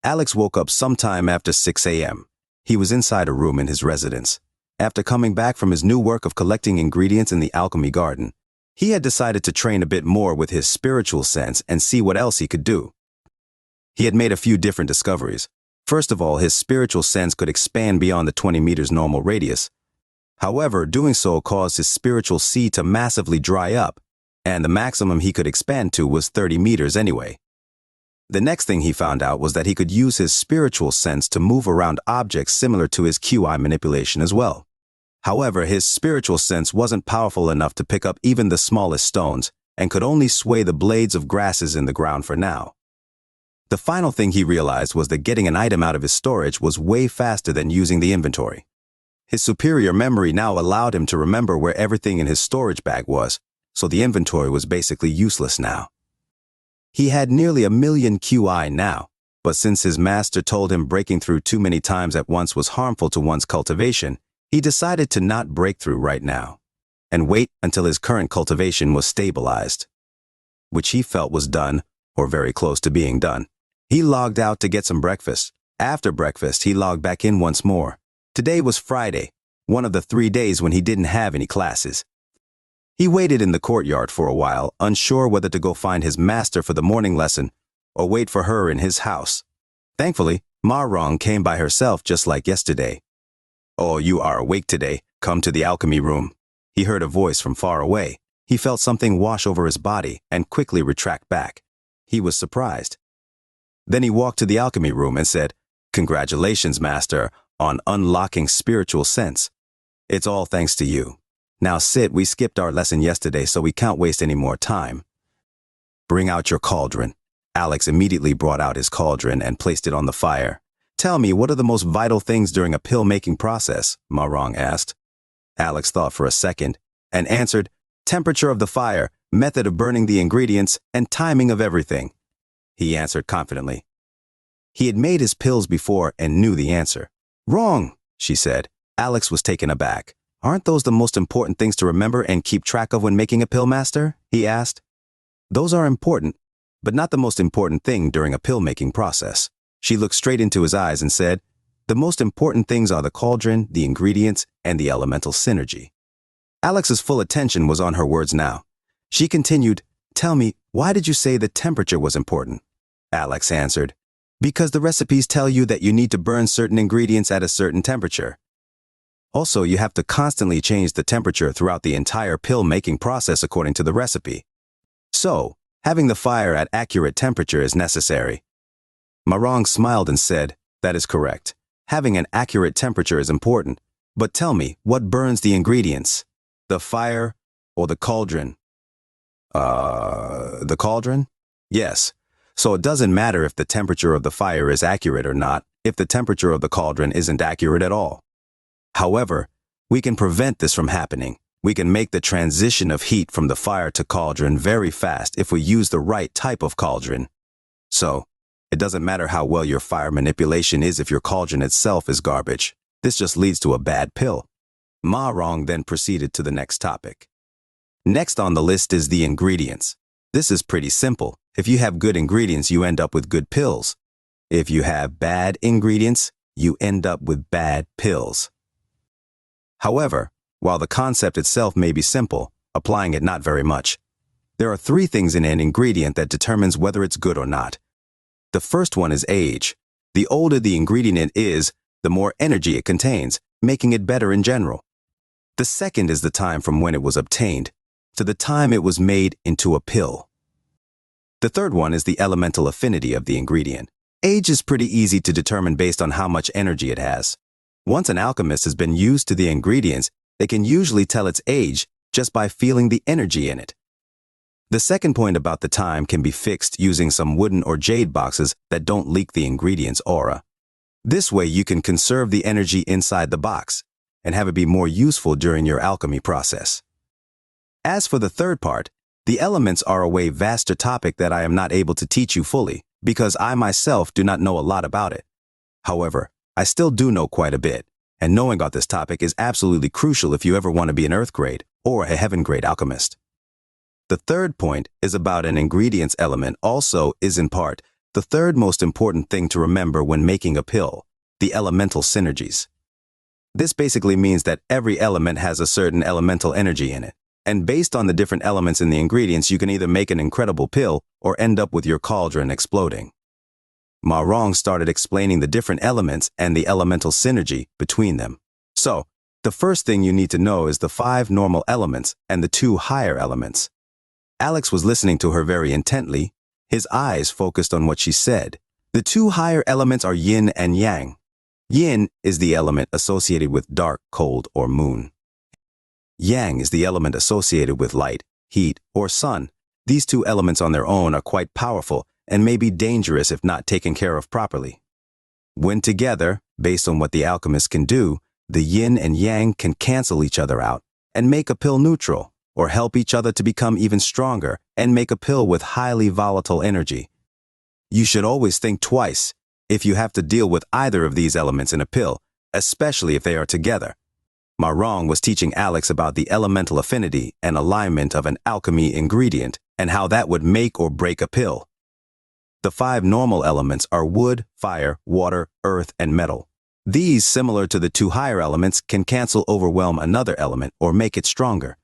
Alex woke up sometime after 6 a.m. He was inside a room in his residence. After coming back from his new work of collecting ingredients in the alchemy garden, he had decided to train a bit more with his spiritual sense and see what else he could do. He had made a few different discoveries. First of all, his spiritual sense could expand beyond the 20 meters normal radius. However, doing so caused his spiritual sea to massively dry up, and the maximum he could expand to was 30 meters anyway. The next thing he found out was that he could use his spiritual sense to move around objects similar to his QI manipulation as well. However, his spiritual sense wasn't powerful enough to pick up even the smallest stones and could only sway the blades of grasses in the ground for now. The final thing he realized was that getting an item out of his storage was way faster than using the inventory. His superior memory now allowed him to remember where everything in his storage bag was, so the inventory was basically useless now. He had nearly 1,000,000 QI now, but since his master told him breaking through too many times at once was harmful to one's cultivation, he decided to not break through right now, and wait until his current cultivation was stabilized, which he felt was done, or very close to being done. He logged out to get some breakfast. After breakfast, he logged back in once more. Today was Friday, one of the 3 days when he didn't have any classes. He waited in the courtyard for a while, unsure whether to go find his master for the morning lesson or wait for her in his house. Thankfully, Ma Rong came by herself just like yesterday. "Oh, you are awake today. Come to the alchemy room." He heard a voice from far away. He felt something wash over his body and quickly retract back. He was surprised. Then he walked to the alchemy room and said, "Congratulations, Master, on unlocking spiritual sense. It's all thanks to you. Now sit, we skipped our lesson yesterday, so we can't waste any more time. Bring out your cauldron." Alex immediately brought out his cauldron and placed it on the fire. "Tell me, what are the most vital things during a pill-making process?" Ma Rong asked. Alex thought for a second and answered, "Temperature of the fire, method of burning the ingredients, and timing of everything." He answered confidently. He had made his pills before and knew the answer. "Wrong," she said. Alex was taken aback. "Aren't those the most important things to remember and keep track of when making a pill, Master?" he asked. "Those are important, but not the most important thing during a pill-making process." She looked straight into his eyes and said, "The most important things are the cauldron, the ingredients, and the elemental synergy." Alex's full attention was on her words now. She continued, "Tell me, why did you say the temperature was important?" Alex answered, "Because the recipes tell you that you need to burn certain ingredients at a certain temperature. Also, you have to constantly change the temperature throughout the entire pill-making process according to the recipe. So, having the fire at accurate temperature is necessary." Ma Rong smiled and said, "That is correct. Having an accurate temperature is important. But tell me, what burns the ingredients? The fire or the cauldron?" The cauldron? Yes. So it doesn't matter if the temperature of the fire is accurate or not, if the temperature of the cauldron isn't accurate at all. However, we can prevent this from happening. We can make the transition of heat from the fire to cauldron very fast if we use the right type of cauldron. So, it doesn't matter how well your fire manipulation is if your cauldron itself is garbage. This just leads to a bad pill. Ma Rong then proceeded to the next topic. Next on the list is the ingredients. This is pretty simple. If you have good ingredients, you end up with good pills. If you have bad ingredients, you end up with bad pills. However, while the concept itself may be simple, applying it not very much. There are 3 things in an ingredient that determines whether it's good or not. The first one is age. The older the ingredient is, the more energy it contains, making it better in general. The second is the time from when it was obtained to the time it was made into a pill. The third one is the elemental affinity of the ingredient. Age is pretty easy to determine based on how much energy it has. Once an alchemist has been used to the ingredients, they can usually tell its age just by feeling the energy in it. The second point about the time can be fixed using some wooden or jade boxes that don't leak the ingredient's aura. This way you can conserve the energy inside the box and have it be more useful during your alchemy process. As for the third part, the elements are a way vaster topic that I am not able to teach you fully because I myself do not know a lot about it. However, I still do know quite a bit, and knowing about this topic is absolutely crucial if you ever want to be an earth grade or a heaven grade alchemist. The third point is about an ingredients element also is in part the third most important thing to remember when making a pill: the elemental synergies. This basically means that every element has a certain elemental energy in it, and based on the different elements in the ingredients, you can either make an incredible pill or end up with your cauldron exploding. Ma Rong started explaining the different elements and the elemental synergy between them. So, the first thing you need to know is the 5 normal elements and the 2 higher elements. Alex was listening to her very intently, his eyes focused on what she said. The 2 higher elements are yin and yang. Yin is the element associated with dark, cold, or moon. Yang is the element associated with light, heat, or sun. These 2 elements on their own are quite powerful and may be dangerous if not taken care of properly. When together, based on what the alchemist can do, the yin and yang can cancel each other out and make a pill neutral, or help each other to become even stronger and make a pill with highly volatile energy. You should always think twice if you have to deal with either of these elements in a pill, especially if they are together. Ma Rong was teaching Alex about the elemental affinity and alignment of an alchemy ingredient and how that would make or break a pill. The 5 normal elements are wood, fire, water, earth, and metal. These, similar to the 2 higher elements, can cancel overwhelm another element or make it stronger.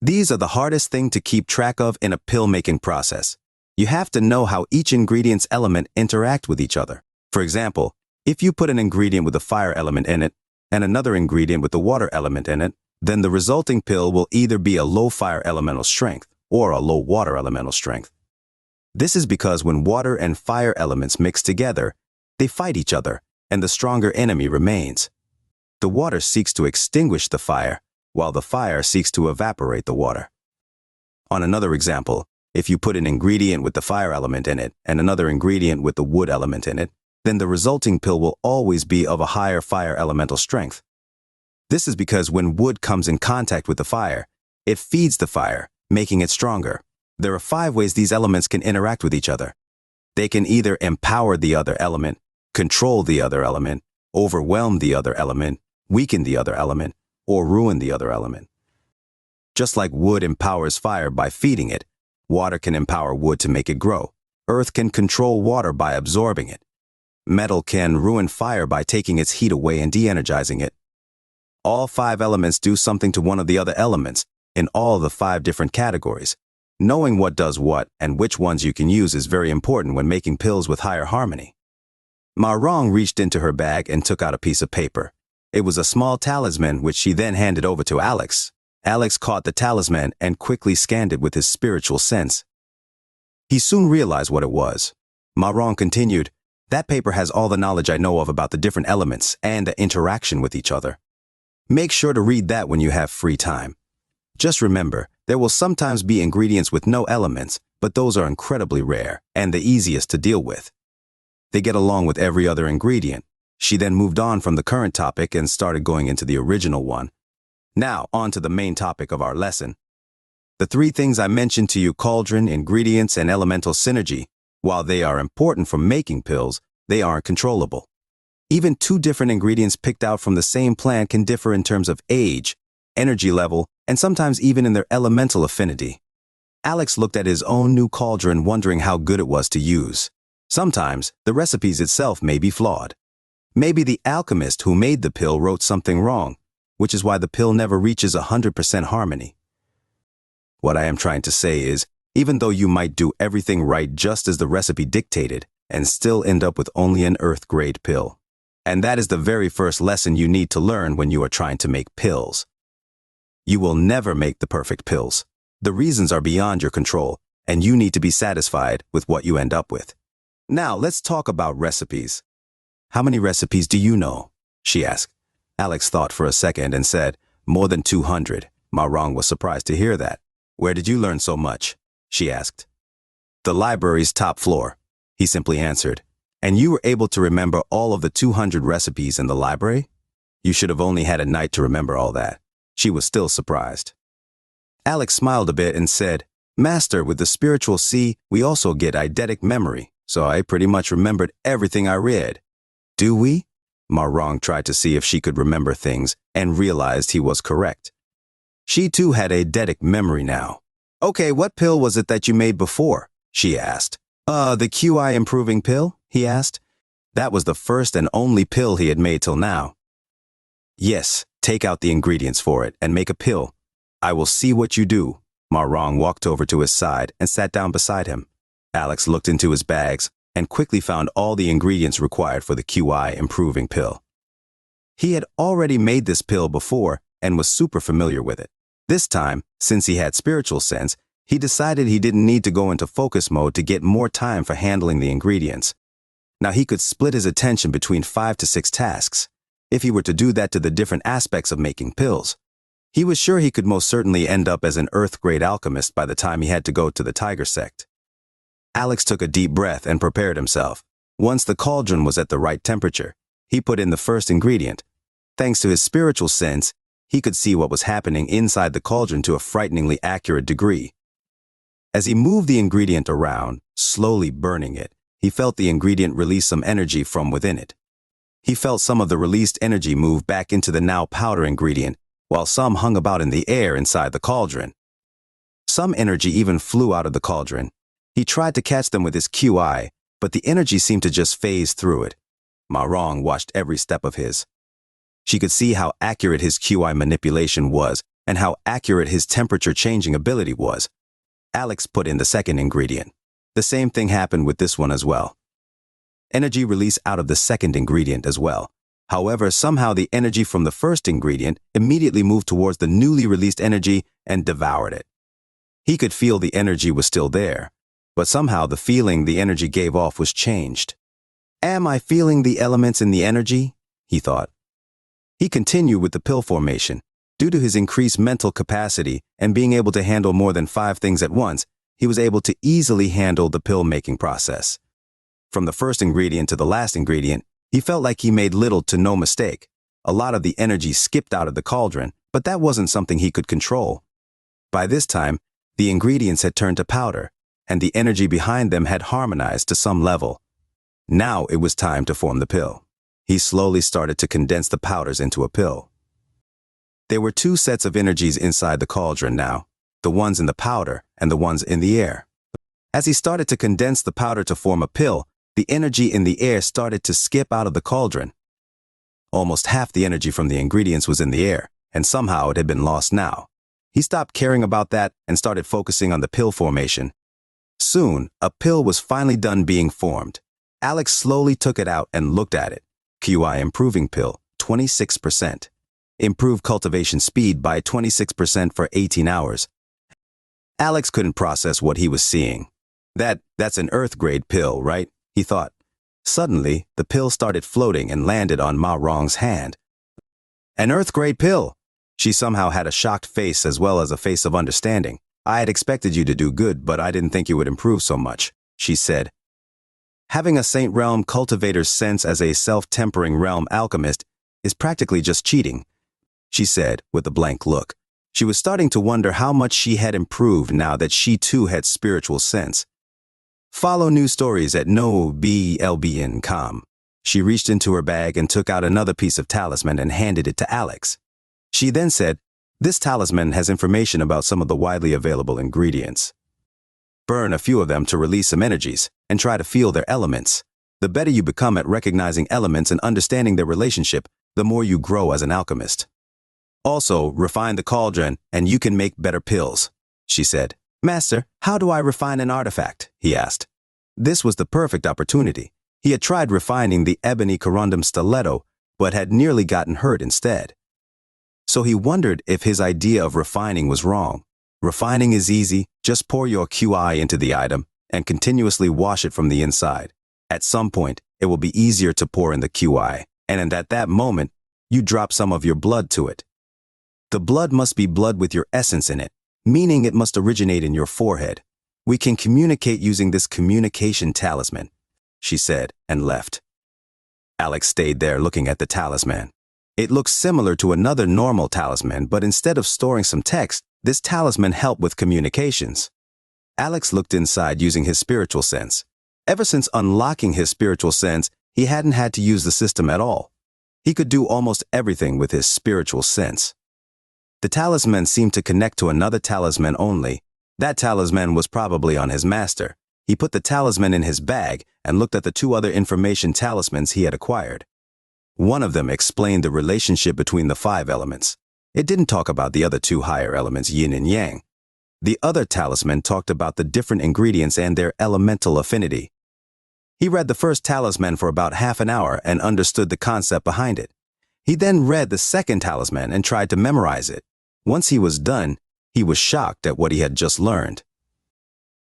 These are the hardest thing to keep track of in a pill-making process. You have to know how each ingredient's element interact with each other. For example, if you put an ingredient with a fire element in it and another ingredient with the water element in it, then the resulting pill will either be a low fire elemental strength or a low water elemental strength. This is because when water and fire elements mix together, they fight each other, and the stronger enemy remains. The water seeks to extinguish the fire, while the fire seeks to evaporate the water. On another example, if you put an ingredient with the fire element in it and another ingredient with the wood element in it, then the resulting pill will always be of a higher fire elemental strength. This is because when wood comes in contact with the fire, it feeds the fire, making it stronger. There are 5 ways these elements can interact with each other. They can either empower the other element, control the other element, overwhelm the other element, weaken the other element, or ruin the other element. Just like wood empowers fire by feeding it, water can empower wood to make it grow. Earth can control water by absorbing it. Metal can ruin fire by taking its heat away and de-energizing it. All 5 elements do something to one of the other elements in all the 5 different categories. Knowing what does what and which ones you can use is very important when making pills with higher harmony. Ma Rong reached into her bag and took out a piece of paper. It was a small talisman which she then handed over to Alex. Alex caught the talisman and quickly scanned it with his spiritual sense. He soon realized what it was. Ma Rong continued, "That paper has all the knowledge I know of about the different elements and the interaction with each other. Make sure to read that when you have free time. Just remember, there will sometimes be ingredients with no elements, but those are incredibly rare and the easiest to deal with. They get along with every other ingredient." She then moved on from the current topic and started going into the original one. Now, on to the main topic of our lesson. The 3 things I mentioned to you, cauldron, ingredients, and elemental synergy, while they are important for making pills, they aren't controllable. Even 2 different ingredients picked out from the same plant can differ in terms of age, energy level, and sometimes even in their elemental affinity. Alex looked at his own new cauldron wondering how good it was to use. Sometimes, the recipes itself may be flawed. Maybe the alchemist who made the pill wrote something wrong, which is why the pill never reaches 100% harmony. What I am trying to say is, even though you might do everything right just as the recipe dictated, and still end up with only an earth-grade pill. And that is the very first lesson you need to learn when you are trying to make pills. You will never make the perfect pills. The reasons are beyond your control, and you need to be satisfied with what you end up with. Now, let's talk about recipes. "How many recipes do you know?" she asked. Alex thought for a second and said, "More than 200. Ma Rong was surprised to hear that. "Where did you learn so much?" she asked. "The library's top floor," he simply answered. "And you were able to remember all of the 200 recipes in the library? You should have only had a night to remember all that." She was still surprised. Alex smiled a bit and said, "Master, with the spiritual C, we also get eidetic memory, so I pretty much remembered everything I read." "Do we?" Ma Rong tried to see if she could remember things and realized he was correct. She too had eidetic memory now. "Okay, what pill was it that you made before?" she asked. The QI improving pill?" he asked. That was the first and only pill he had made till now. "Yes, take out the ingredients for it and make a pill. I will see what you do." Ma Rong walked over to his side and sat down beside him. Alex looked into his bags and quickly found all the ingredients required for the QI improving pill. He had already made this pill before and was super familiar with it. This time, since he had spiritual sense, he decided he didn't need to go into focus mode to get more time for handling the ingredients. Now he could split his attention between 5 to 6 tasks. If he were to do that to the different aspects of making pills, he was sure he could most certainly end up as an Earth-grade alchemist by the time he had to go to the Tiger sect. Alex took a deep breath and prepared himself. Once the cauldron was at the right temperature, he put in the first ingredient. Thanks to his spiritual sense, he could see what was happening inside the cauldron to a frighteningly accurate degree. As he moved the ingredient around, slowly burning it, he felt the ingredient release some energy from within it. He felt some of the released energy move back into the now powder ingredient, while some hung about in the air inside the cauldron. Some energy even flew out of the cauldron. He tried to catch them with his QI, but the energy seemed to just phase through it. Ma Rong watched every step of his. She could see how accurate his QI manipulation was and how accurate his temperature-changing ability was. Alex put in the second ingredient. The same thing happened with this one as well. Energy released out of the second ingredient as well. However, somehow the energy from the first ingredient immediately moved towards the newly released energy and devoured it. He could feel the energy was still there, but somehow the feeling the energy gave off was changed. "Am I feeling the elements in the energy?" he thought. He continued with the pill formation. Due to his increased mental capacity and being able to handle more than 5 things at once, he was able to easily handle the pill-making process. From the first ingredient to the last ingredient, he felt like he made little to no mistake. A lot of the energy skipped out of the cauldron, but that wasn't something he could control. By this time, the ingredients had turned to powder, and the energy behind them had harmonized to some level. Now it was time to form the pill. He slowly started to condense the powders into a pill. There were 2 sets of energies inside the cauldron now, the ones in the powder and the ones in the air. As he started to condense the powder to form a pill, the energy in the air started to skip out of the cauldron. Almost half the energy from the ingredients was in the air, and somehow it had been lost now. He stopped caring about that and started focusing on the pill formation. Soon, a pill was finally done being formed. Alex slowly took it out and looked at it. QI improving pill, 26%. Improved cultivation speed by 26% for 18 hours. Alex couldn't process what he was seeing. That's an Earth-grade pill, right? He thought. Suddenly, the pill started floating and landed on Ma Rong's hand. "An Earth-grade pill!" She somehow had a shocked face as well as a face of understanding. "I had expected you to do good, but I didn't think you would improve so much," she said. Having a Saint Realm cultivator's sense as a self-tempering realm alchemist is practically just cheating, she said with a blank look. She was starting to wonder how much she had improved now that she too had spiritual sense. Follow new stories at nobln.com. She reached into her bag and took out another piece of talisman and handed it to Alex. She then said, "This talisman has information about some of the widely available ingredients. Burn a few of them to release some energies and try to feel their elements. The better you become at recognizing elements and understanding their relationship, the more you grow as an alchemist. Also, refine the cauldron and you can make better pills," she said. "Master, how do I refine an artifact?" he asked. This was the perfect opportunity. He had tried refining the ebony corundum stiletto, but had nearly gotten hurt instead. So he wondered if his idea of refining was wrong. Refining is easy. Just pour your QI into the item and continuously wash it from the inside. At some point, it will be easier to pour in the QI, and at that moment, you drop some of your blood to it. The blood must be blood with your essence in it, meaning it must originate in your forehead. We can communicate using this communication talisman, she said, and left. Alex stayed there looking at the talisman. It looked similar to another normal talisman, but instead of storing some text, this talisman helped with communications. Alex looked inside using his spiritual sense. Ever since unlocking his spiritual sense, he hadn't had to use the system at all. He could do almost everything with his spiritual sense. The talisman seemed to connect to another talisman only. That talisman was probably on his master. He put the talisman in his bag and looked at the two other information talismans he had acquired. One of them explained the relationship between the 5 elements. It didn't talk about the other 2 higher elements, yin and yang. The other talisman talked about the different ingredients and their elemental affinity. He read the first talisman for about half an hour and understood the concept behind it. He then read the second talisman and tried to memorize it. Once he was done, he was shocked at what he had just learned.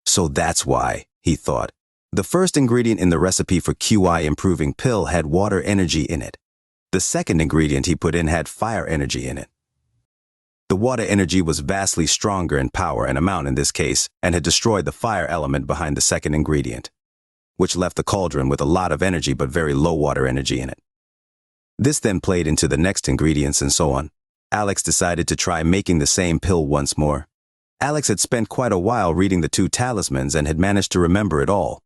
So that's why, he thought. The first ingredient in the recipe for QI improving pill had water energy in it. The second ingredient he put in had fire energy in it. The water energy was vastly stronger in power and amount in this case and had destroyed the fire element behind the second ingredient, which left the cauldron with a lot of energy but very low water energy in it. This then played into the next ingredients and so on. Alex decided to try making the same pill once more. Alex had spent quite a while reading the 2 talismans and had managed to remember it all.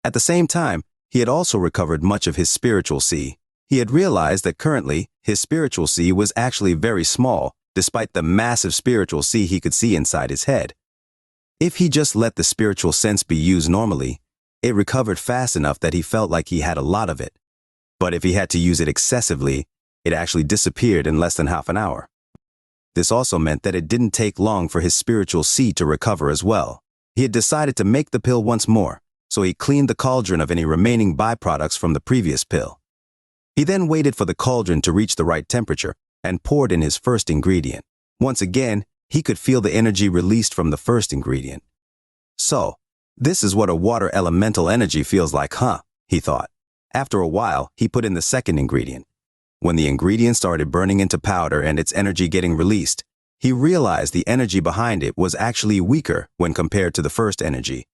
At the same time, he had also recovered much of his spiritual C. He had realized that currently, his spiritual C was actually very small, despite the massive spiritual C he could see inside his head. If he just let the spiritual sense be used normally, it recovered fast enough that he felt like he had a lot of it. But if he had to use it excessively, it actually disappeared in less than half an hour. This also meant that it didn't take long for his spiritual C to recover as well. He had decided to make the pill once more, so he cleaned the cauldron of any remaining byproducts from the previous pill. He then waited for the cauldron to reach the right temperature and poured in his first ingredient. Once again, he could feel the energy released from the first ingredient. So, this is what a water elemental energy feels like, huh? He thought. After a while, he put in the second ingredient. When the ingredient started burning into powder and its energy getting released, he realized the energy behind it was actually weaker when compared to the first energy.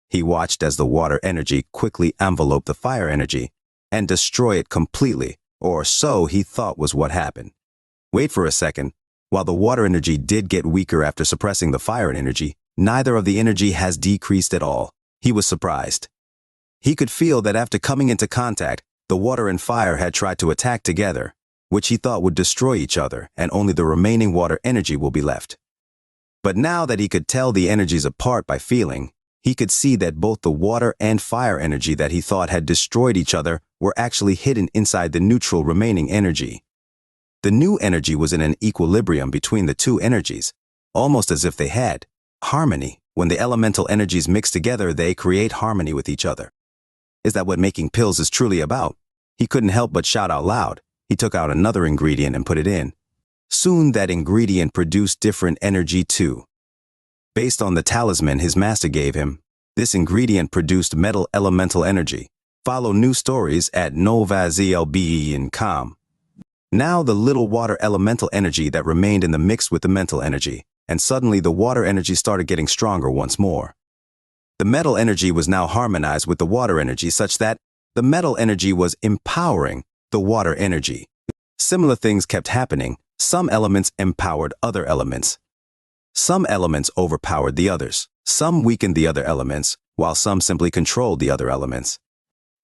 He watched as the water energy quickly enveloped the fire energy and destroy it completely, or so he thought was what happened. Wait for a second. While the water energy did get weaker after suppressing the fire energy, neither of the energy has decreased at all. He was surprised. He could feel that after coming into contact, the water and fire had tried to attack together, which he thought would destroy each other, and only the remaining water energy will be left. But now that he could tell the energies apart by feeling, he could see that both the water and fire energy that he thought had destroyed each other were actually hidden inside the neutral remaining energy. The new energy was in an equilibrium between the 2 energies, almost as if they had harmony. When the elemental energies mix together, they create harmony with each other. Is that what making pills is truly about? He couldn't help but shout out loud. He took out another ingredient and put it in. Soon that ingredient produced different energy too. Based on the talisman his master gave him, this ingredient produced metal elemental energy. Follow new stories at novazlbe.com. Now the little water elemental energy that remained in the mix with the mental energy, and suddenly the water energy started getting stronger once more. The metal energy was now harmonized with the water energy such that the metal energy was empowering the water energy. Similar things kept happening. Some elements empowered other elements. Some elements overpowered the others. Some weakened the other elements, while some simply controlled the other elements.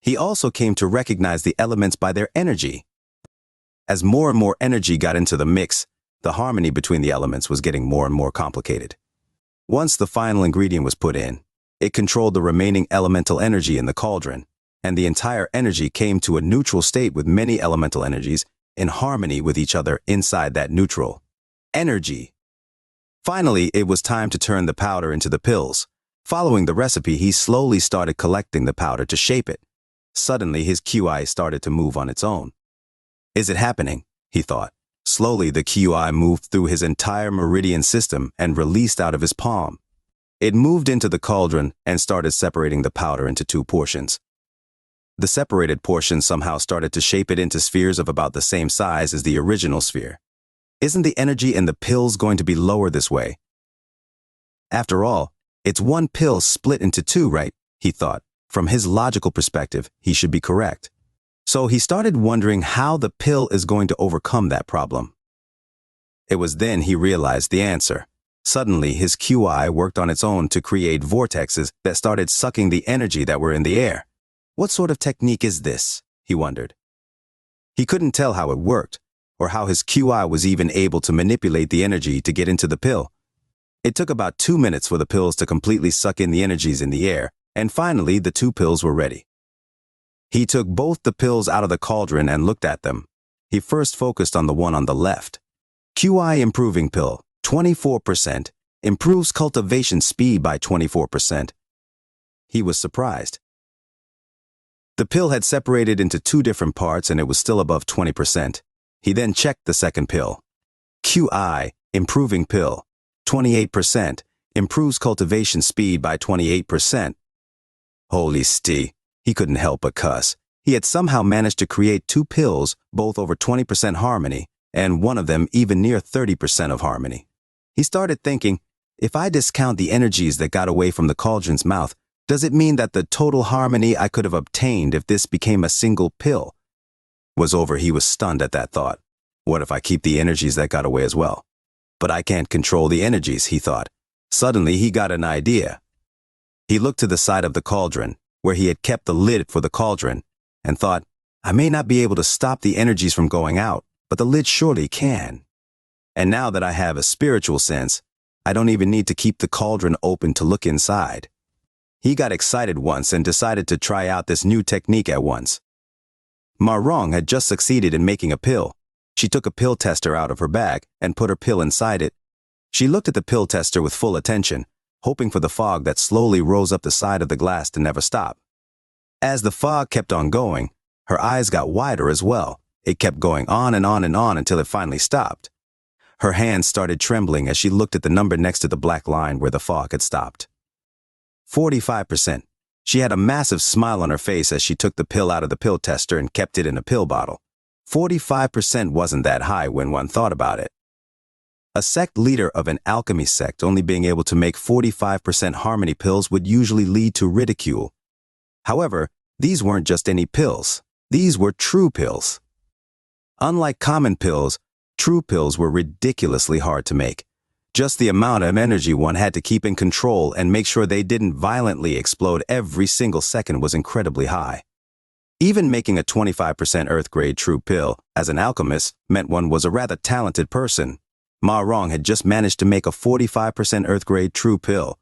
He also came to recognize the elements by their energy. As more and more energy got into the mix, the harmony between the elements was getting more and more complicated. Once the final ingredient was put in, it controlled the remaining elemental energy in the cauldron, and the entire energy came to a neutral state with many elemental energies in harmony with each other inside that neutral energy. Finally, it was time to turn the powder into the pills. Following the recipe, he slowly started collecting the powder to shape it. Suddenly, his QI started to move on its own. Is it happening? He thought. Slowly, the QI moved through his entire meridian system and released out of his palm. It moved into the cauldron and started separating the powder into 2 portions. The separated portions somehow started to shape it into spheres of about the same size as the original sphere. Isn't the energy in the pills going to be lower this way? After all, it's 1 pill split into 2, right? He thought. From his logical perspective, he should be correct. So he started wondering how the pill is going to overcome that problem. It was then he realized the answer. Suddenly, his QI worked on its own to create vortexes that started sucking the energy that were in the air. What sort of technique is this? He wondered. He couldn't tell how it worked, or how his QI was even able to manipulate the energy to get into the pill. It took about 2 minutes for the pills to completely suck in the energies in the air, and finally the 2 pills were ready. He took both the pills out of the cauldron and looked at them. He first focused on the one on the left. QI Improving Pill, 24%, improves cultivation speed by 24%. He was surprised. The pill had separated into 2 different parts and it was still above 20%. He then checked the second pill. QI Improving Pill, 28%, improves cultivation speed by 28%. Holy st! He couldn't help but cuss. He had somehow managed to create 2 pills, both over 20% harmony, and one of them even near 30% of harmony. He started thinking, if I discount the energies that got away from the cauldron's mouth, does it mean that the total harmony I could have obtained if this became a single pill was over? He was stunned at that thought. What if I keep the energies that got away as well? But I can't control the energies, he thought. Suddenly he got an idea. He looked to the side of the cauldron, where he had kept the lid for the cauldron, and thought, I may not be able to stop the energies from going out, but the lid surely can. And now that I have a spiritual sense, I don't even need to keep the cauldron open to look inside. He got excited once and decided to try out this new technique at once. Ma Rong had just succeeded in making a pill. She took a pill tester out of her bag and put her pill inside it. She looked at the pill tester with full attention, hoping for the fog that slowly rose up the side of the glass to never stop. As the fog kept on going, her eyes got wider as well. It kept going on and on and on until it finally stopped. Her hands started trembling as she looked at the number next to the black line where the fog had stopped. 45%. She had a massive smile on her face as she took the pill out of the pill tester and kept it in a pill bottle. 45% wasn't that high when one thought about it. A sect leader of an alchemy sect only being able to make 45% harmony pills would usually lead to ridicule. However, these weren't just any pills. These were true pills. Unlike common pills, true pills were ridiculously hard to make. Just the amount of energy one had to keep in control and make sure they didn't violently explode every single second was incredibly high. Even making a 25% earth-grade true pill, as an alchemist, meant one was a rather talented person. Ma Rong had just managed to make a 45% earth-grade true pill.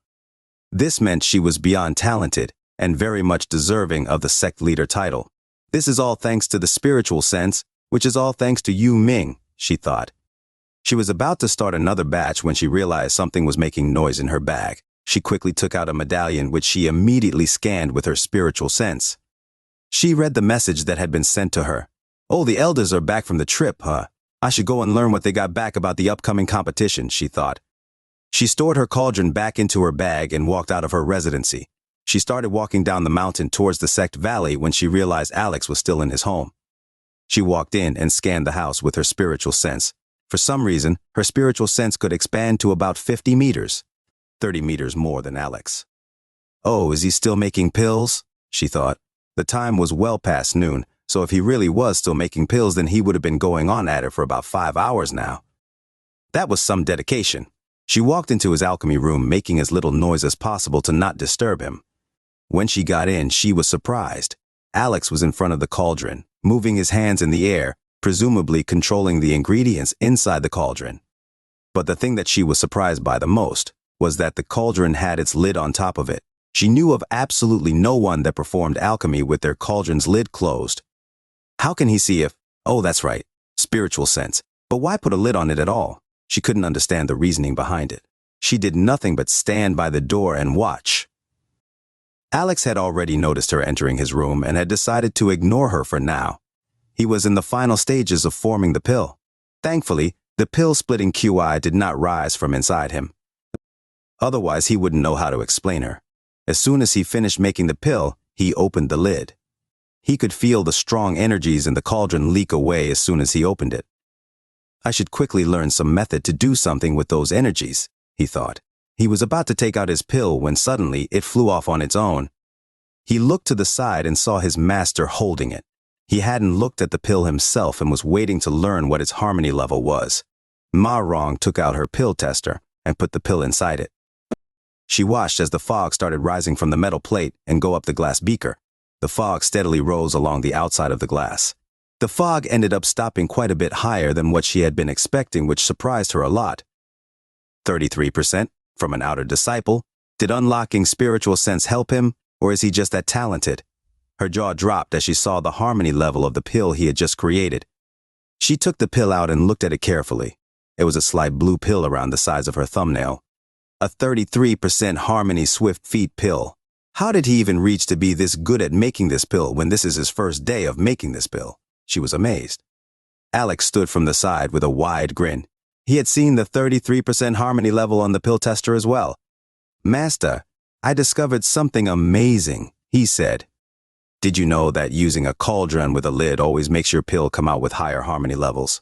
This meant she was beyond talented and very much deserving of the sect leader title. This is all thanks to the spiritual sense, which is all thanks to Yu Ming, she thought. She was about to start another batch when she realized something was making noise in her bag. She quickly took out a medallion which she immediately scanned with her spiritual sense. She read the message that had been sent to her. Oh, the elders are back from the trip, huh? I should go and learn what they got back about the upcoming competition, she thought. She stored her cauldron back into her bag and walked out of her residency. She started walking down the mountain towards the sect valley when she realized Alex was still in his home. She walked in and scanned the house with her spiritual sense. For some reason, her spiritual sense could expand to about 50 meters, 30 meters more than Alex. Oh, is he still making pills? She thought. The time was well past noon, so if he really was still making pills, then he would have been going on at it for about 5 hours now. That was some dedication. She walked into his alchemy room, making as little noise as possible to not disturb him. When she got in, she was surprised. Alex was in front of the cauldron, moving his hands in the air, presumably controlling the ingredients inside the cauldron. But the thing that she was surprised by the most was that the cauldron had its lid on top of it. She knew of absolutely no one that performed alchemy with their cauldron's lid closed. How can he see if, oh, that's right, spiritual sense, but why put a lid on it at all? She couldn't understand the reasoning behind it. She did nothing but stand by the door and watch. Alex had already noticed her entering his room and had decided to ignore her for now. He was in the final stages of forming the pill. Thankfully, the pill-splitting QI did not rise from inside him. Otherwise, he wouldn't know how to explain her. As soon as he finished making the pill, he opened the lid. He could feel the strong energies in the cauldron leak away as soon as he opened it. I should quickly learn some method to do something with those energies, he thought. He was about to take out his pill when suddenly it flew off on its own. He looked to the side and saw his master holding it. He hadn't looked at the pill himself and was waiting to learn what its harmony level was. Ma Rong took out her pill tester and put the pill inside it. She watched as the fog started rising from the metal plate and go up the glass beaker. The fog steadily rose along the outside of the glass. The fog ended up stopping quite a bit higher than what she had been expecting, which surprised her a lot. 33%, From an outer disciple? Did unlocking spiritual sense help him, or is he just that talented? Her jaw dropped as she saw the harmony level of the pill he had just created. She took the pill out and looked at it carefully. It was a slight blue pill around the size of her thumbnail. A 33% harmony Swift Feet pill. How did he even reach to be this good at making this pill when this is his first day of making this pill? She was amazed. Alex stood from the side with a wide grin. He had seen the 33% harmony level on the pill tester as well. "Master, I discovered something amazing," he said. "Did you know that using a cauldron with a lid always makes your pill come out with higher harmony levels?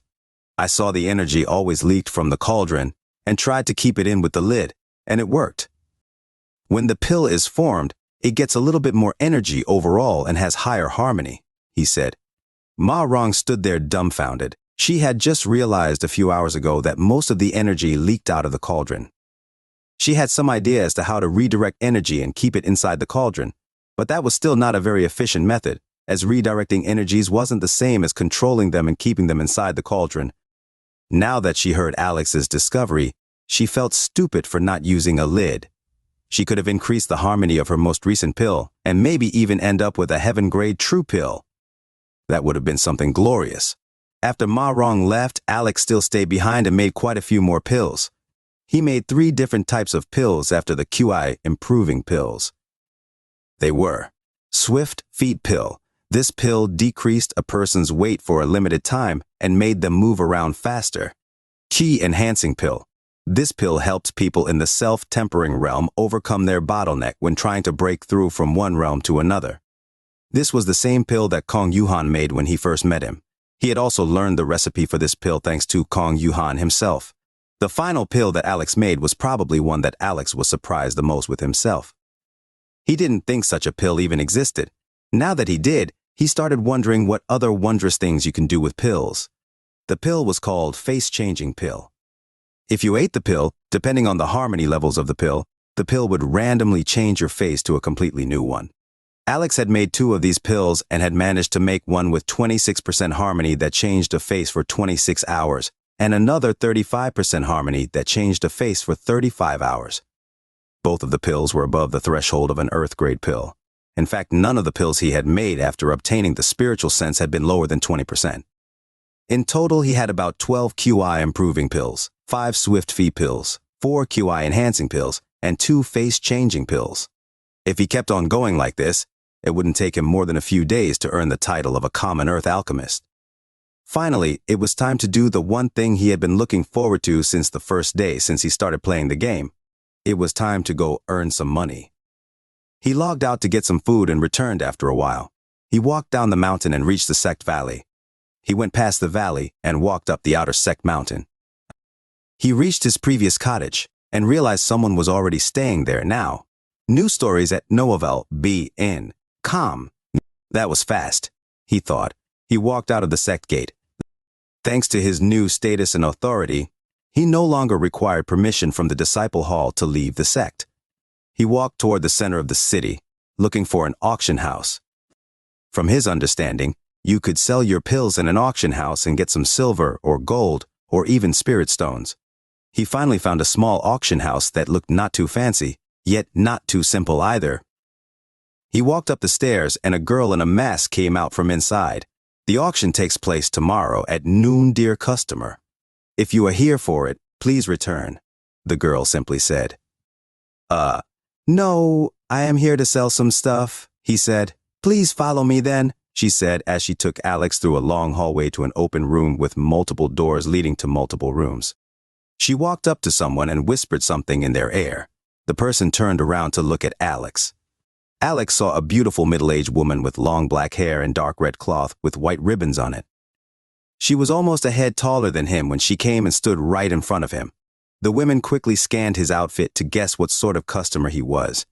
I saw the energy always leaked from the cauldron and tried to keep it in with the lid, and it worked. When the pill is formed, it gets a little bit more energy overall and has higher harmony," he said. Ma Rong stood there dumbfounded. She had just realized a few hours ago that most of the energy leaked out of the cauldron. She had some idea as to how to redirect energy and keep it inside the cauldron, but that was still not a very efficient method, as redirecting energies wasn't the same as controlling them and keeping them inside the cauldron. Now that she heard Alex's discovery, she felt stupid for not using a lid. She could have increased the harmony of her most recent pill and maybe even end up with a heaven-grade true pill. That would have been something glorious. After Ma Rong left, Alex still stayed behind and made quite a few more pills. He made 3 different types of pills after the QI improving pills. They were Swift Feet Pill. This pill decreased a person's weight for a limited time and made them move around faster. Qi Enhancing Pill. This pill helps people in the self-tempering realm overcome their bottleneck when trying to break through from one realm to another. This was the same pill that Kong Yuhan made when he first met him. He had also learned the recipe for this pill thanks to Kong Yuhan himself. The final pill that Alex made was probably one that Alex was surprised the most with himself. He didn't think such a pill even existed. Now that he did, he started wondering what other wondrous things you can do with pills. The pill was called Face-Changing Pill. If you ate the pill, depending on the harmony levels of the pill would randomly change your face to a completely new one. Alex had made 2 of these pills and had managed to make one with 26% harmony that changed a face for 26 hours, and another 35% harmony that changed a face for 35 hours. Both of the pills were above the threshold of an Earth-grade pill. In fact, none of the pills he had made after obtaining the spiritual sense had been lower than 20%. In total, he had about 12 QI improving pills, 5 Swift Feet pills, 4 QI enhancing pills, and 2 face-changing pills. If he kept on going like this, it wouldn't take him more than a few days to earn the title of a common Earth alchemist. Finally, it was time to do the one thing he had been looking forward to since the first day since he started playing the game. It was time to go earn some money. He logged out to get some food and returned after a while. He walked down the mountain and reached the Sect Valley. He went past the valley and walked up the outer Sect Mountain. He reached his previous cottage and realized someone was already staying there now. New stories at noavel.com. That was fast, he thought. He walked out of the sect gate. Thanks to his new status and authority, he no longer required permission from the disciple hall to leave the sect. He walked toward the center of the city, looking for an auction house. From his understanding, you could sell your pills in an auction house and get some silver or gold or even spirit stones. He finally found a small auction house that looked not too fancy, yet not too simple either. He walked up the stairs and a girl in a mask came out from inside. The auction takes place tomorrow at noon, dear customer. If you are here for it, please return, the girl simply said. No, I am here to sell some stuff, he said. Please follow me then, she said as she took Alex through a long hallway to an open room with multiple doors leading to multiple rooms. She walked up to someone and whispered something in their ear. The person turned around to look at Alex. Alex saw a beautiful middle-aged woman with long black hair and dark red cloth with white ribbons on it. She was almost a head taller than him when she came and stood right in front of him. The women quickly scanned his outfit to guess what sort of customer he was.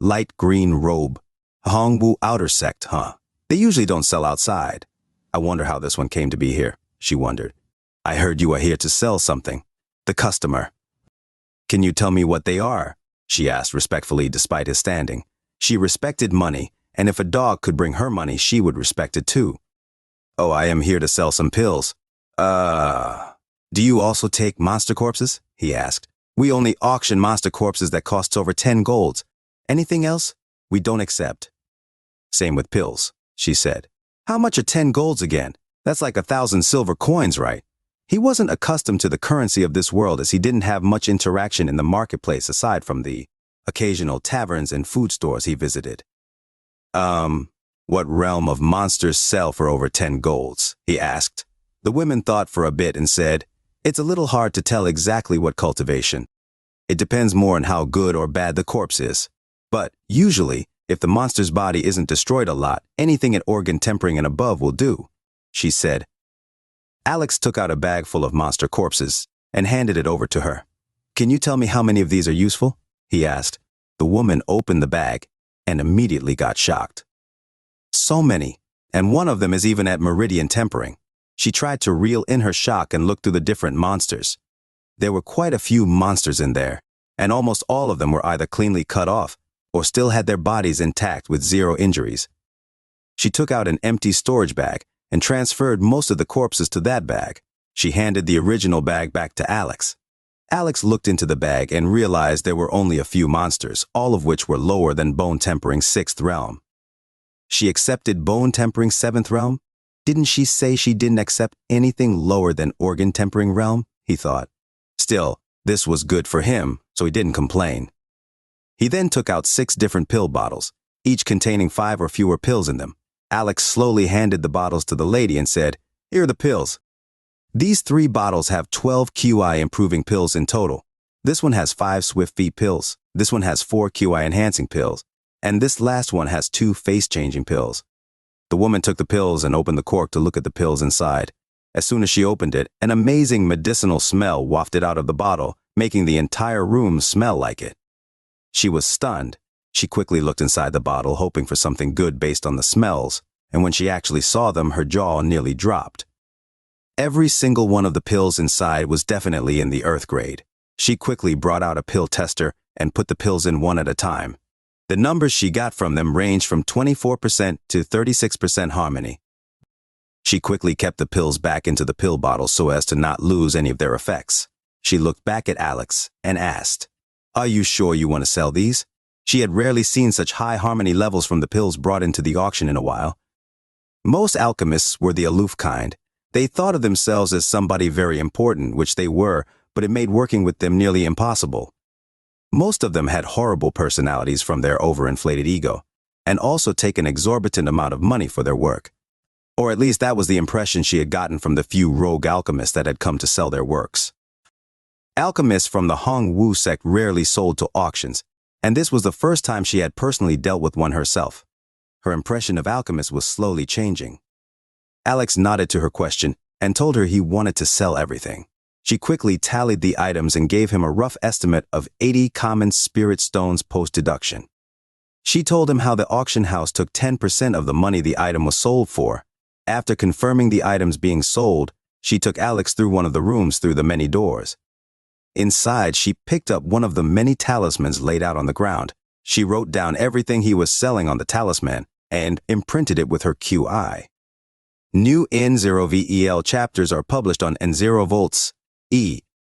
Light green robe. Hongwu outer sect, huh? They usually don't sell outside. I wonder how this one came to be here, she wondered. I heard you are here to sell something. The customer. Can you tell me what they are? She asked respectfully despite his standing. She respected money, and if a dog could bring her money, she would respect it too. Oh, I am here to sell some pills. Do you also take monster corpses? He asked. We only auction monster corpses that costs over 10 golds. Anything else, we don't accept. Same with pills, she said. How much are 10 golds again? That's like 1,000 silver coins, right? He wasn't accustomed to the currency of this world as he didn't have much interaction in the marketplace aside from the occasional taverns and food stores he visited. What realm of monsters sell for over 10 golds? He asked. The women thought for a bit and said, it's a little hard to tell exactly what cultivation. It depends more on how good or bad the corpse is. But usually, if the monster's body isn't destroyed a lot, anything at organ tempering and above will do, she said. Alex took out a bag full of monster corpses and handed it over to her. Can you tell me how many of these are useful? He asked. The woman opened the bag and immediately got shocked. So many, and one of them is even at meridian tempering. She tried to reel in her shock and look through the different monsters. There were quite a few monsters in there, and almost all of them were either cleanly cut off or still had their bodies intact with 0 injuries. She took out an empty storage bag and transferred most of the corpses to that bag. She handed the original bag back to Alex. Alex looked into the bag and realized there were only a few monsters, all of which were lower than bone tempering 6th realm. She accepted bone tempering 7th realm? Didn't she say she didn't accept anything lower than organ tempering realm? He thought. Still, this was good for him, so he didn't complain. He then took out 6 different pill bottles, each containing 5 or fewer pills in them. Alex slowly handed the bottles to the lady and said, here are the pills. These 3 bottles have 12 QI improving pills in total. This one has 5 swift feet pills, this one has 4 QI enhancing pills, and this last one has 2 face changing pills. The woman took the pills and opened the cork to look at the pills inside. As soon as she opened it, an amazing medicinal smell wafted out of the bottle, making the entire room smell like it. She was stunned. She quickly looked inside the bottle, hoping for something good based on the smells, and when she actually saw them, her jaw nearly dropped. Every single one of the pills inside was definitely in the earth grade. She quickly brought out a pill tester and put the pills in one at a time. The numbers she got from them ranged from 24% to 36% harmony. She quickly kept the pills back into the pill bottle so as to not lose any of their effects. She looked back at Alex and asked, are you sure you want to sell these? She had rarely seen such high harmony levels from the pills brought into the auction in a while. Most alchemists were the aloof kind. They thought of themselves as somebody very important, which they were, but it made working with them nearly impossible. Most of them had horrible personalities from their overinflated ego, and also take an exorbitant amount of money for their work. Or at least that was the impression she had gotten from the few rogue alchemists that had come to sell their works. Alchemists from the Hong Wu sect rarely sold to auctions, and this was the first time she had personally dealt with one herself. Her impression of alchemists was slowly changing. Alex nodded to her question and told her he wanted to sell everything. She quickly tallied the items and gave him a rough estimate of 80 common spirit stones post-deduction. She told him how the auction house took 10% of the money the item was sold for. After confirming the items being sold, she took Alex through one of the rooms through the many doors. Inside, she picked up one of the many talismans laid out on the ground. She wrote down everything he was selling on the talisman and imprinted it with her QI. New N0VEL chapters are published on N0 volts.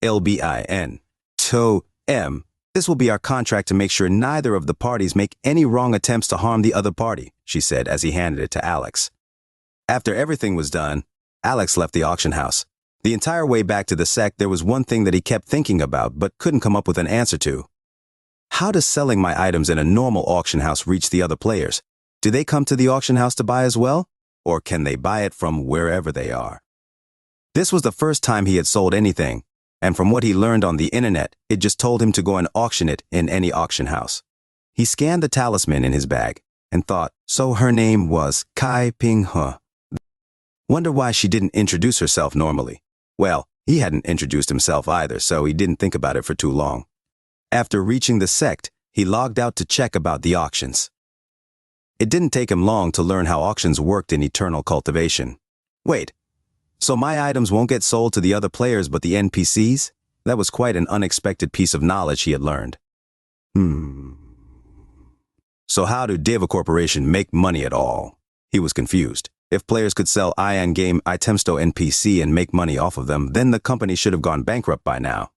ELBIN. To M. This will be our contract to make sure neither of the parties make any wrong attempts to harm the other party, she said as he handed it to Alex. After everything was done, Alex left the auction house. The entire way back to the sect, there was one thing that he kept thinking about but couldn't come up with an answer to. How does selling my items in a normal auction house reach the other players? Do they come to the auction house to buy as well? Or can they buy it from wherever they are? This was the first time he had sold anything, and from what he learned on the internet, it just told him to go and auction it in any auction house. He scanned the talisman in his bag and thought, so her name was Kai Ping He. Wonder why she didn't introduce herself normally. Well, he hadn't introduced himself either, so he didn't think about it for too long. After reaching the sect, he logged out to check about the auctions. It didn't take him long to learn how auctions worked in eternal cultivation. Wait. So my items won't get sold to the other players but the NPCs? That was quite an unexpected piece of knowledge he had learned. So how do Deva Corporation make money at all? He was confused. If players could sell Ion Game items to NPC and make money off of them, then the company should have gone bankrupt by now.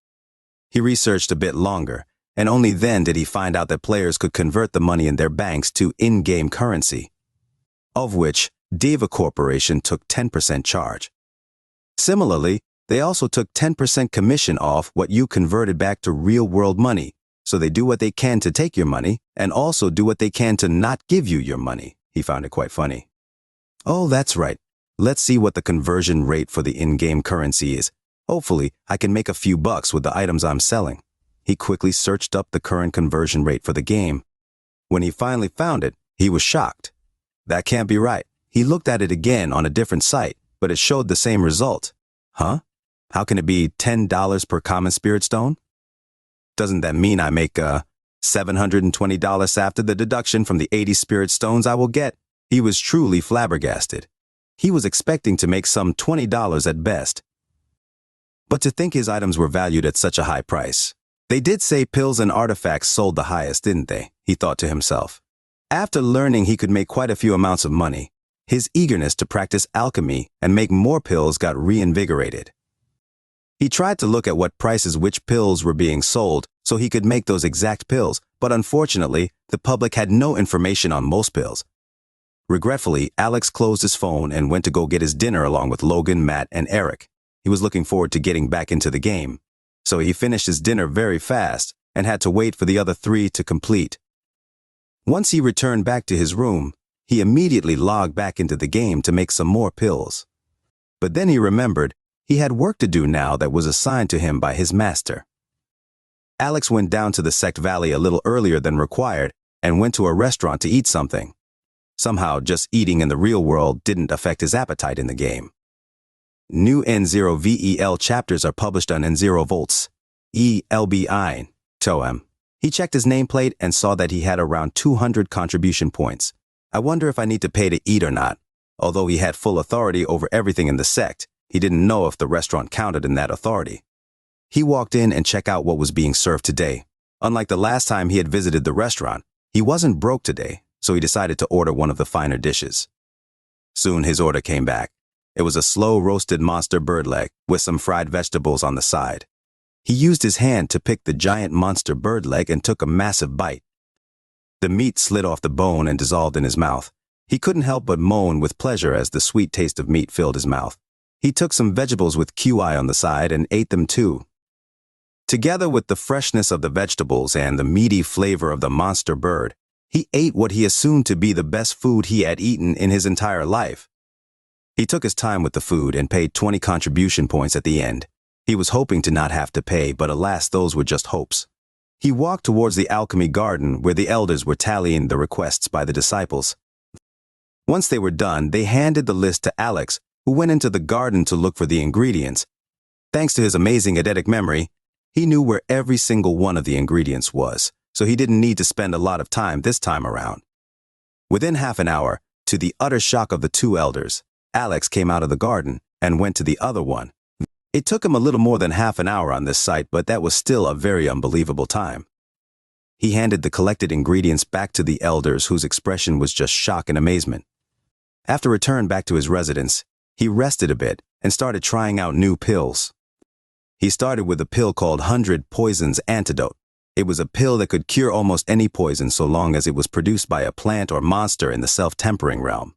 He researched a bit longer, and only then did he find out that players could convert the money in their banks to in-game currency, of which Deva Corporation took 10% charge. Similarly, they also took 10% commission off what you converted back to real-world money, so they do what they can to take your money and also do what they can to not give you your money. He found it quite funny. Oh, that's right. Let's see what the conversion rate for the in-game currency is. Hopefully, I can make a few bucks with the items I'm selling. He quickly searched up the current conversion rate for the game. When he finally found it, he was shocked. That can't be right. He looked at it again on a different site, but it showed the same result. Huh? How can it be $10 per common spirit stone? Doesn't that mean I make $720 after the deduction from the 80 spirit stones I will get? He was truly flabbergasted. He was expecting to make some $20 at best. But to think his items were valued at such a high price. They did say pills and artifacts sold the highest, didn't they? He thought to himself. After learning he could make quite a few amounts of money, his eagerness to practice alchemy and make more pills got reinvigorated. He tried to look at what prices which pills were being sold so he could make those exact pills, but unfortunately, the public had no information on most pills. Regretfully, Alex closed his phone and went to go get his dinner along with Logan, Matt, and Eric. He was looking forward to getting back into the game, so he finished his dinner very fast and had to wait for the other three to complete. Once he returned back to his room, he immediately logged back into the game to make some more pills. But then he remembered he had work to do now that was assigned to him by his master. Alex went down to the Sect Valley a little earlier than required and went to a restaurant to eat something. Somehow, just eating in the real world didn't affect his appetite in the game. New N0VEL chapters are published on N0 Volts, ELBI, TOEM. He checked his nameplate and saw that he had around 200 contribution points. I wonder if I need to pay to eat or not. Although he had full authority over everything in the sect, he didn't know if the restaurant counted in that authority. He walked in and checked out what was being served today. Unlike the last time he had visited the restaurant, he wasn't broke today, so he decided to order one of the finer dishes. Soon his order came back. It was a slow-roasted monster bird leg with some fried vegetables on the side. He used his hand to pick the giant monster bird leg and took a massive bite. The meat slid off the bone and dissolved in his mouth. He couldn't help but moan with pleasure as the sweet taste of meat filled his mouth. He took some vegetables with QI on the side and ate them too. Together with the freshness of the vegetables and the meaty flavor of the monster bird, he ate what he assumed to be the best food he had eaten in his entire life. He took his time with the food and paid 20 contribution points at the end. He was hoping to not have to pay, but alas, those were just hopes. He walked towards the alchemy garden where the elders were tallying the requests by the disciples. Once they were done, they handed the list to Alex, who went into the garden to look for the ingredients. Thanks to his amazing eidetic memory, he knew where every single one of the ingredients was, so he didn't need to spend a lot of time this time around. Within half an hour, to the utter shock of the two elders, Alex came out of the garden and went to the other one. It took him a little more than half an hour on this site, but that was still a very unbelievable time. He handed the collected ingredients back to the elders, whose expression was just shock and amazement. After return back to his residence, he rested a bit and started trying out new pills. He started with a pill called 100 Poisons Antidote. It was a pill that could cure almost any poison so long as it was produced by a plant or monster in the self-tempering realm.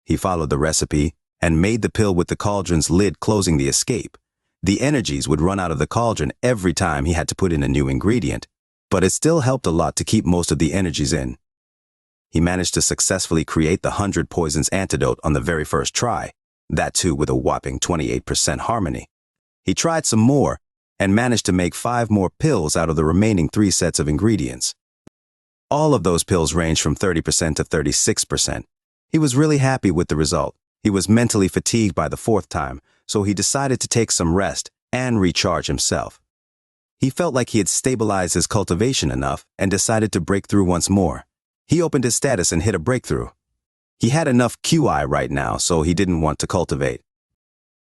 He followed the recipe and made the pill with the cauldron's lid closing the escape. The energies would run out of the cauldron every time he had to put in a new ingredient, but it still helped a lot to keep most of the energies in. He managed to successfully create the 100 Poisons Antidote on the very first try, that too with a whopping 28% harmony. He tried some more and managed to make 5 more pills out of the remaining 3 sets of ingredients. All of those pills ranged from 30% to 36%. He was really happy with the result. He was mentally fatigued by the 4th time, so he decided to take some rest and recharge himself. He felt like he had stabilized his cultivation enough and decided to break through once more. He opened his status and hit a breakthrough. He had enough QI right now, so he didn't want to cultivate.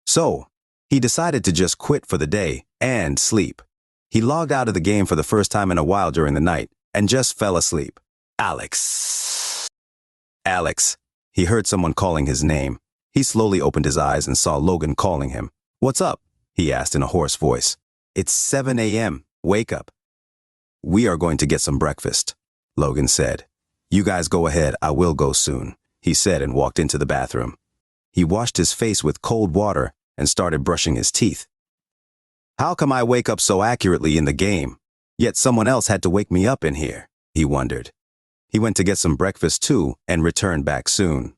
So, he decided to just quit for the day and sleep. He logged out of the game for the first time in a while during the night and just fell asleep. Alex. Alex. He heard someone calling his name. He slowly opened his eyes and saw Logan calling him. "What's up?" he asked in a hoarse voice. It's 7 a.m. Wake up. We are going to get some breakfast, Logan said. You guys go ahead, I will go soon, he said and walked into the bathroom. He washed his face with cold water and started brushing his teeth. How come I wake up so accurately in the game, yet someone else had to wake me up in here, he wondered. He went to get some breakfast too and returned back soon.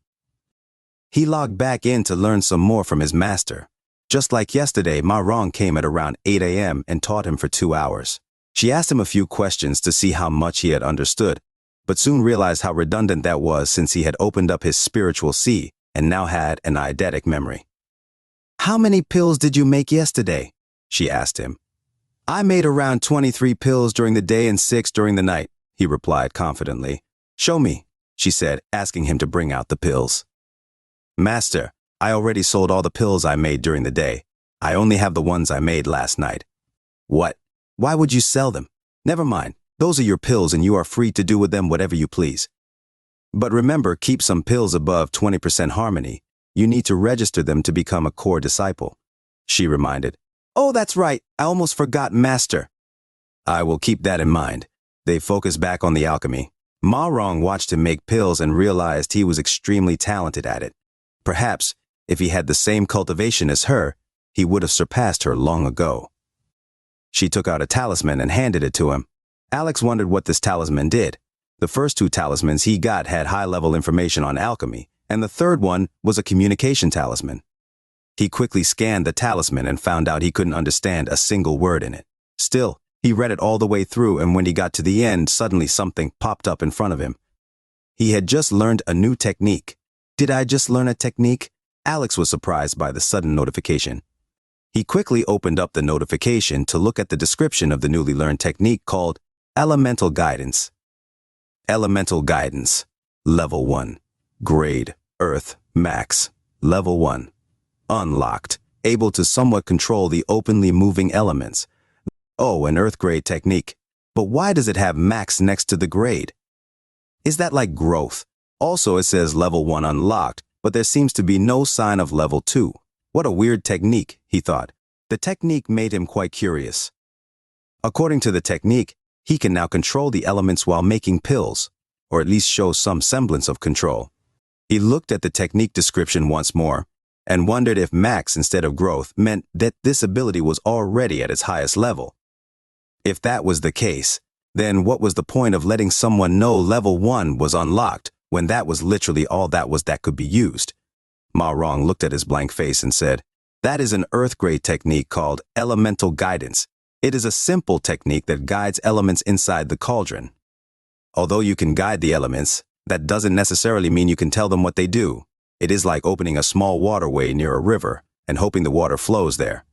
He logged back in to learn some more from his master. Just like yesterday, Ma Rong came at around 8 a.m. and taught him for 2 hours. She asked him a few questions to see how much he had understood, but soon realized how redundant that was since he had opened up his spiritual sea and now had an eidetic memory. How many pills did you make yesterday? She asked him. I made around 23 pills during the day and 6 during the night, he replied confidently. Show me, she said, asking him to bring out the pills. Master, I already sold all the pills I made during the day. I only have the ones I made last night. What? Why would you sell them? Never mind, those are your pills and you are free to do with them whatever you please. But remember, keep some pills above 20% harmony. You need to register them to become a core disciple, she reminded. Oh, that's right, I almost forgot, Master. I will keep that in mind. They focused back on the alchemy. Ma Rong watched him make pills and realized he was extremely talented at it. Perhaps, if he had the same cultivation as her, he would have surpassed her long ago. She took out a talisman and handed it to him. Alex wondered what this talisman did. The first 2 talismans he got had high-level information on alchemy, and the third one was a communication talisman. He quickly scanned the talisman and found out he couldn't understand a single word in it. Still, he read it all the way through, and when he got to the end, suddenly something popped up in front of him. He had just learned a new technique. Did I just learn a technique? Alex was surprised by the sudden notification. He quickly opened up the notification to look at the description of the newly learned technique called Elemental Guidance. Elemental Guidance. Level 1. Grade, Earth, Max. Level 1. Unlocked. Able to somewhat control the openly moving elements. Oh, an Earth grade technique. But why does it have Max next to the grade? Is that like growth? Also, it says Level 1 unlocked, but there seems to be no sign of Level 2. What a weird technique, he thought. The technique made him quite curious. According to the technique, he can now control the elements while making pills, or at least show some semblance of control. He looked at the technique description once more and wondered if max instead of growth meant that this ability was already at its highest level. If that was the case, then what was the point of letting someone know Level 1 was unlocked when that was literally all that could be used? Ma Rong looked at his blank face and said, That is an Earth-grade technique called Elemental Guidance. It is a simple technique that guides elements inside the cauldron. Although you can guide the elements, that doesn't necessarily mean you can tell them what they do. It is like opening a small waterway near a river and hoping the water flows there.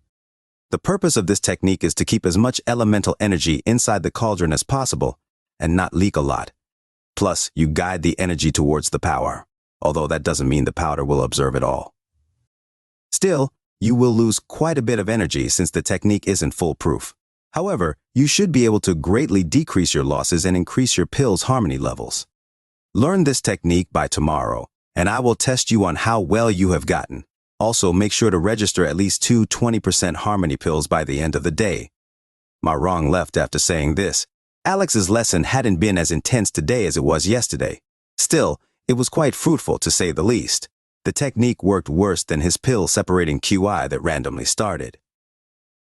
The purpose of this technique is to keep as much elemental energy inside the cauldron as possible and not leak a lot. Plus, you guide the energy towards the power, although that doesn't mean the powder will absorb it all. Still, you will lose quite a bit of energy since the technique isn't foolproof. However, you should be able to greatly decrease your losses and increase your pill's harmony levels. Learn this technique by tomorrow, and I will test you on how well you have gotten. Also, make sure to register at least 2 20% harmony pills by the end of the day. Ma Rong left after saying this. Alex's lesson hadn't been as intense today as it was yesterday. Still, it was quite fruitful to say the least. The technique worked worse than his pill-separating QI that randomly started.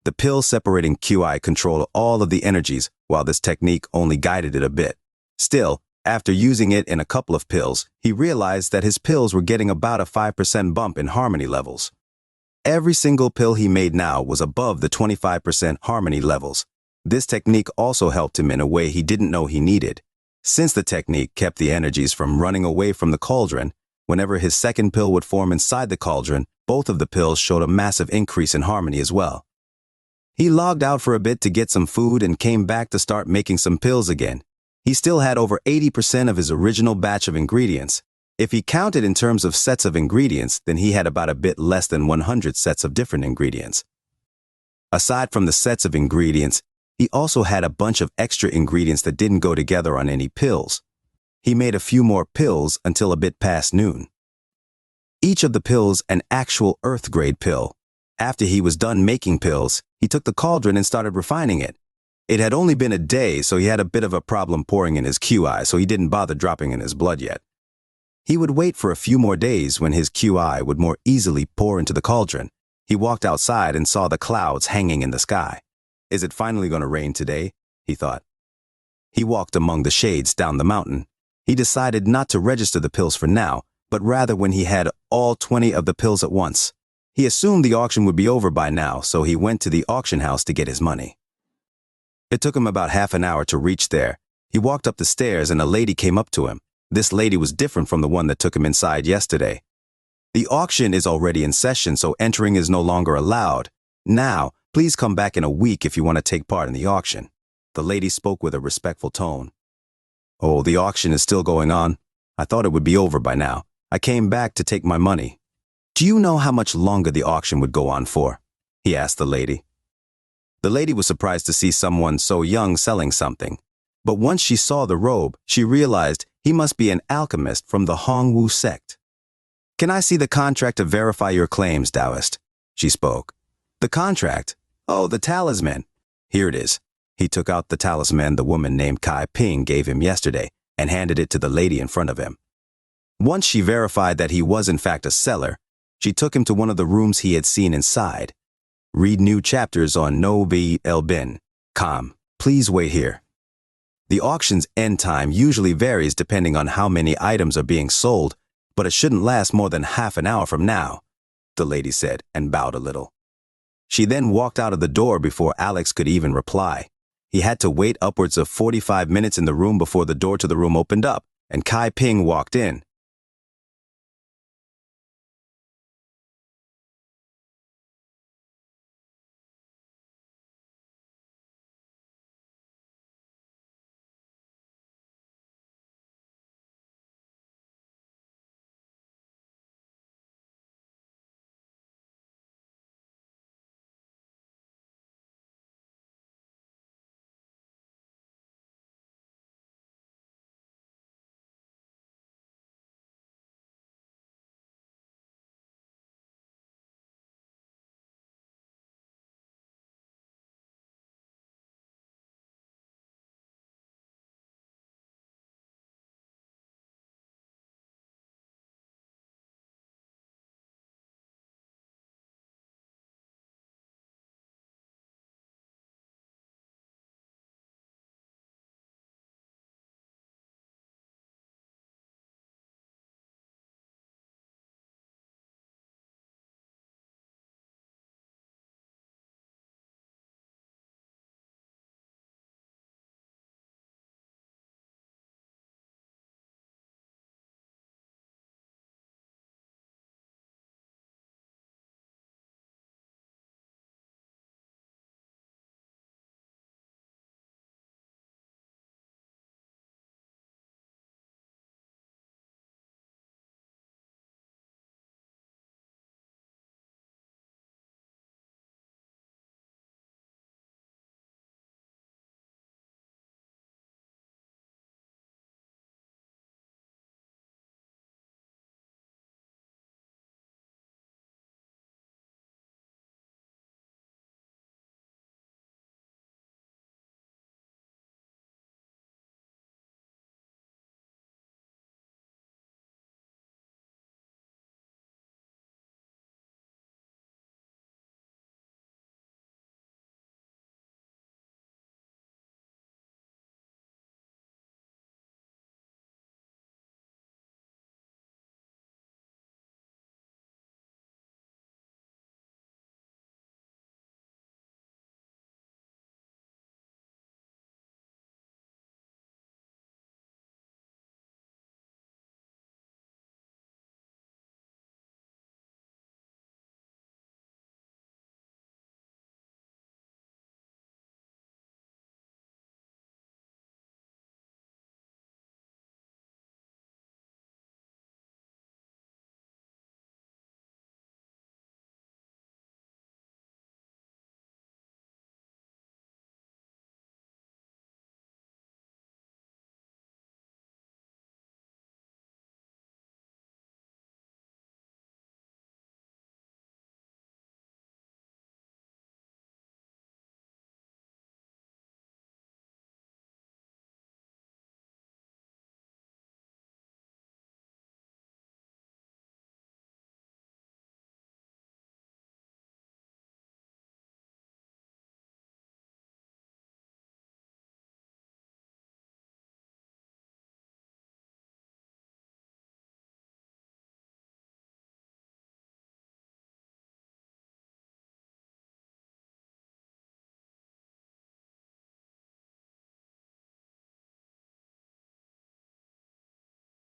The pill-separating QI controlled all of the energies, while this technique only guided it a bit. Still, after using it in a couple of pills, he realized that his pills were getting about a 5% bump in harmony levels. Every single pill he made now was above the 25% harmony levels. This technique also helped him in a way he didn't know he needed. Since the technique kept the energies from running away from the cauldron, whenever his second pill would form inside the cauldron, both of the pills showed a massive increase in harmony as well. He logged out for a bit to get some food and came back to start making some pills again. He still had over 80% of his original batch of ingredients. If he counted in terms of sets of ingredients, then he had about a bit less than 100 sets of different ingredients. Aside from the sets of ingredients, he also had a bunch of extra ingredients that didn't go together on any pills. He made a few more pills until a bit past noon. Each of the pills an actual Earth-grade pill. After he was done making pills, he took the cauldron and started refining it. It had only been a day, so he had a bit of a problem pouring in his QI, so he didn't bother dropping in his blood yet. He would wait for a few more days when his QI would more easily pour into the cauldron. He walked outside and saw the clouds hanging in the sky. Is it finally going to rain today? He thought. He walked among the shades down the mountain. He decided not to register the pills for now, but rather when he had all 20 of the pills at once. He assumed the auction would be over by now, so he went to the auction house to get his money. It took him about half an hour to reach there. He walked up the stairs and a lady came up to him. This lady was different from the one that took him inside yesterday. The auction is already in session, so entering is no longer allowed. Now, please come back in a week if you want to take part in the auction. The lady spoke with a respectful tone. Oh, the auction is still going on. I thought it would be over by now. I came back to take my money. Do you know how much longer the auction would go on for? He asked the lady. The lady was surprised to see someone so young selling something. But once she saw the robe, she realized he must be an alchemist from the Hongwu sect. Can I see the contract to verify your claims, Taoist? She spoke. The contract? Oh, the talisman. Here it is. He took out the talisman the woman named Kai Ping gave him yesterday and handed it to the lady in front of him. Once she verified that he was in fact a seller, she took him to one of the rooms he had seen inside. Read new chapters on Novi El Bin. Com. Please wait here. The auction's end time usually varies depending on how many items are being sold, but it shouldn't last more than half an hour from now, the lady said and bowed a little. She then walked out of the door before Alex could even reply. He had to wait upwards of 45 minutes in the room before the door to the room opened up, and Kai Ping walked in.